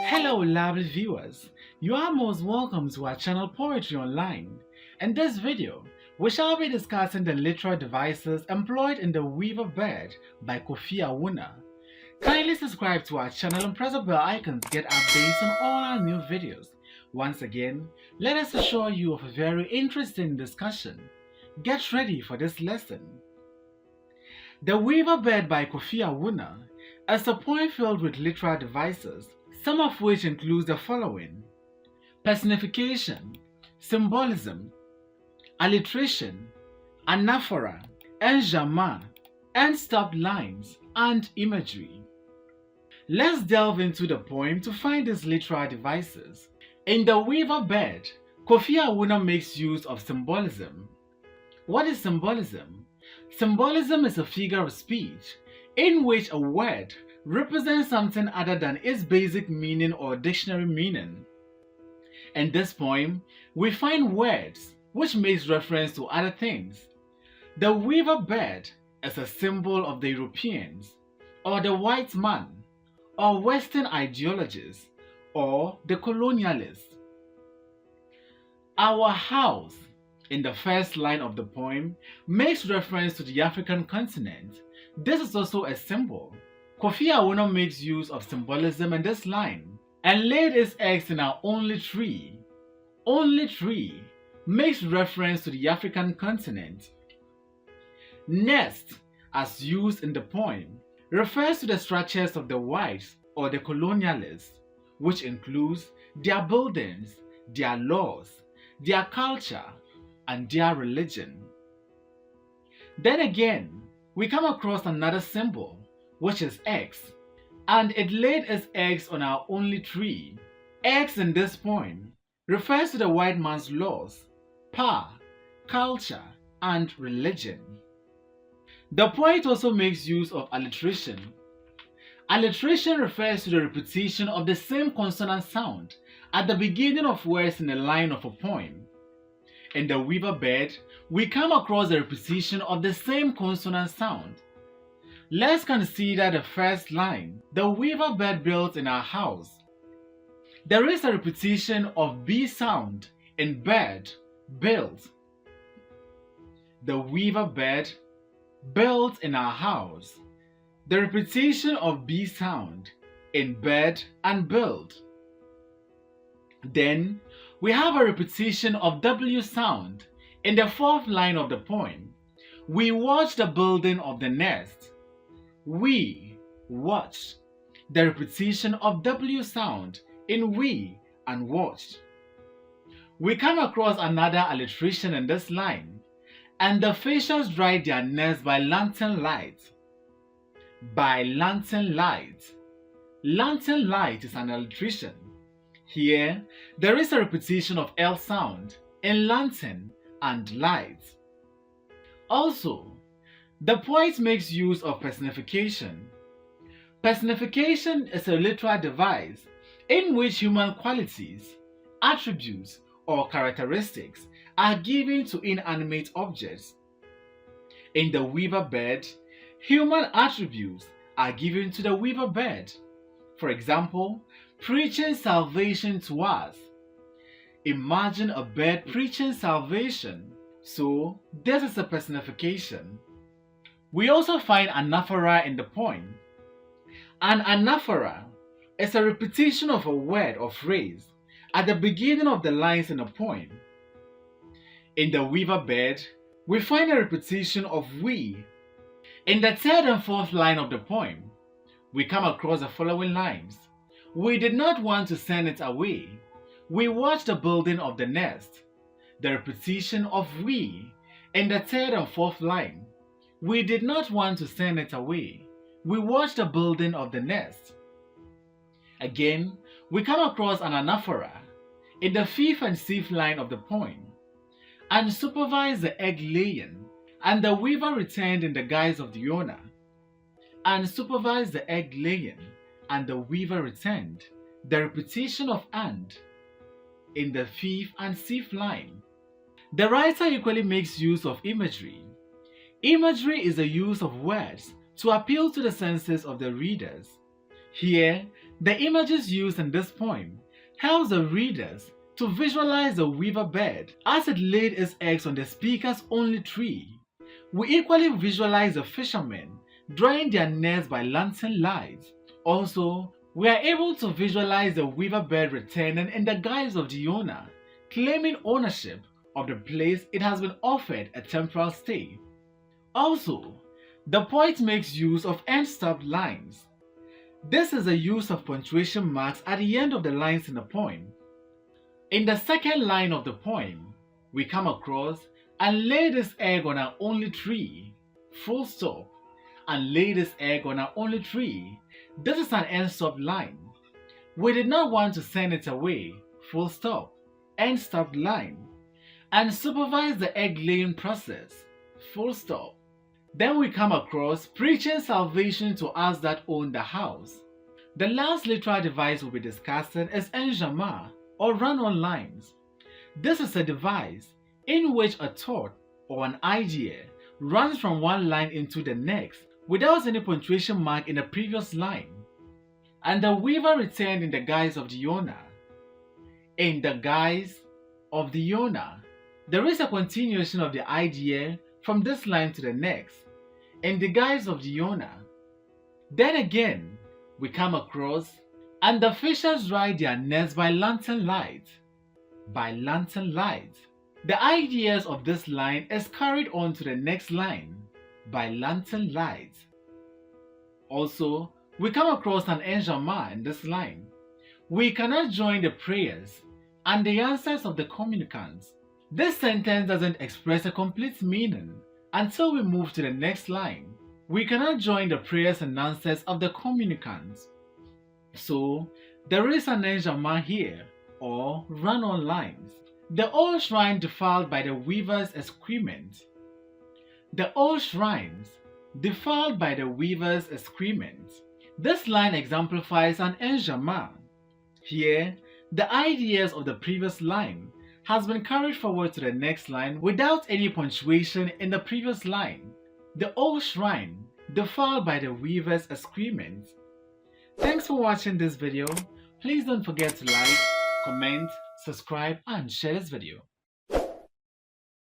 Hello lovely viewers, you are most welcome to our channel Poetry Online. In this video, we shall be discussing the literary devices employed in the Weaver Bird by Kofi Awoonor. Kindly subscribe to our channel and press the bell icon to get updates on all our new videos. Once again, let us assure you of a very interesting discussion. Get ready for this lesson. The Weaver Bird by Kofi Awoonor is a poem filled with literary devices, some of which include the following: personification, symbolism, alliteration, anaphora, enjambment, end-stop lines, and imagery. Let's delve into the poem to find these literary devices. In the Weaver Bird, Kofi Awoonor makes use of symbolism. What is symbolism? Symbolism is a figure of speech in which a word represents something other than its basic meaning or dictionary meaning. In this poem, we find words which makes reference to other things. The Weaver Bird is a symbol of the Europeans, or the white man, or Western ideologies, or the colonialists. Our house, in the first line of the poem, makes reference to the African continent. This is also a symbol. Kofi Awoonor makes use of symbolism in this line and laid its eggs in our only tree. Only tree makes reference to the African continent. Nest, as used in the poem, refers to the structures of the whites or the colonialists, which includes their buildings, their laws, their culture, and their religion. Then again, we come across another symbol, which is eggs, and it laid its eggs on our only tree. Eggs in this poem refers to the white man's laws, power, culture, and religion. The poet also makes use of alliteration. Alliteration refers to the repetition of the same consonant sound at the beginning of words in a line of a poem. In the Weaver Bird, we come across the repetition of the same consonant sound. Let's consider the first line. The Weaver Bird built in our house. There is a repetition of B sound in bird, built. The Weaver Bird built in our house. The repetition of B sound in bird and build. Then we have a repetition of W sound in the fourth line of the poem. We watch the building of the nest. We watched. The repetition of W sound in we and watched. We come across another alliteration in this line. And the fishes dried their nest by lantern light. By lantern light. Lantern light is an alliteration. Here, there is a repetition of L sound in lantern and light. Also, the poet makes use of personification. Personification is a literary device in which human qualities, attributes, or characteristics are given to inanimate objects. In the Weaver Bird, human attributes are given to the Weaver Bird. For example, preaching salvation to us. Imagine a bird preaching salvation. So, this is a personification. We also find anaphora in the poem. An anaphora is a repetition of a word or phrase at the beginning of the lines in a poem. In the Weaver Bird, we find a repetition of we. In the third and fourth line of the poem, we come across the following lines. We did not want to send it away. We watched the building of the nest. The repetition of we in the third and fourth line. We did not want to send it away. We watched the building of the nest. Again, we come across an anaphora in the fifth and sixth line of the poem. And supervised the egg laying, and the weaver returned in the guise of the owner. And supervised the egg laying, and the weaver returned. The repetition of and in the fifth and sixth line. The writer equally makes use of imagery. Imagery is the use of words to appeal to the senses of the readers. Here, The images used in this poem helps the readers to visualize the weaver bird as it laid its eggs on the speaker's only tree. We equally visualize the fishermen drawing their nets by lantern lights. Also, we are able to visualize the weaver bird returning in the guise of the owner, claiming ownership of the place it has been offered a temporal stay. Also, the poet makes use of end-stop lines. This is the use of punctuation marks at the end of the lines in the poem. In the second line of the poem, we come across "and laid his egg on our only tree," full stop, "and laid his egg on our only tree." This is an end-stop line. We did not want to send it away, full stop, end-stop line, and supervise the egg-laying process, full stop. Then we come across "preaching salvation to us that own the house." The last literal device we'll be discussing is enjambment, or run-on lines. This is a device in which a thought or an idea runs from one line into the next without any punctuation mark in the previous line. And the weaver returned in the guise of the owner. In the guise of the owner, there is a continuation of the idea from this line to the next, in the guise of the owner. Then again, we come across "and the fishers dry their nets by lantern light." By lantern light. The ideas of this line is carried on to the next line, by lantern light. Also, we come across an enjambment in this line. We cannot join the prayers and the answers of the communicants. This sentence doesn't express a complete meaning until we move to the next line. We cannot join the prayers and answers of the communicants. So, there is an enjambment here, or run-on lines. The old shrine defiled by the weaver's excrement. The old shrines defiled by the weaver's excrement. This line exemplifies an enjambment. Here, the ideas of the previous line has been carried forward to the next line without any punctuation in the previous line. The old shrine defiled by the weaver's excrement. Thanks for watching this video. Please don't forget to like, comment, subscribe, and share this video.